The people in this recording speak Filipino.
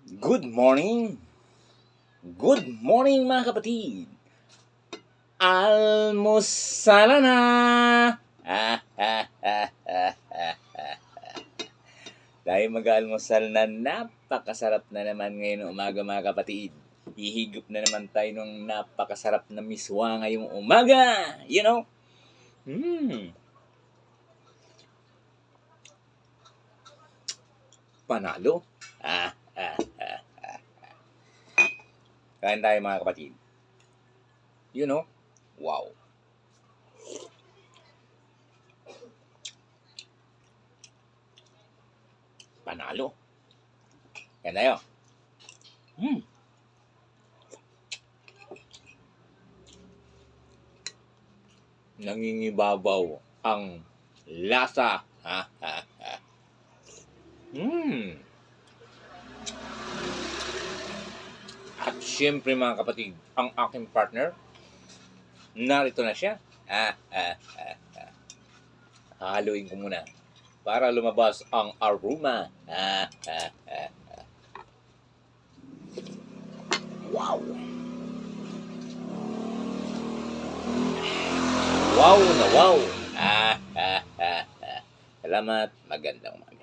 Good morning! Good morning mga kapatid! Almusala na! Tayo mag-almusal na napakasarap na naman ngayon umaga mga kapatid. Ihigop na naman tayo ng napakasarap na miswa ngayong umaga! You know? Panalo! Kain tayo mga kapatid. You know? Wow! Panalo! Kain tayo. Nangingibabaw ang lasa. At syempre mga kapatid, ang aking partner, narito na siya. Haluin ko muna para lumabas ang aroma. Wow! Wow na wow! Salamat, magandang umaga.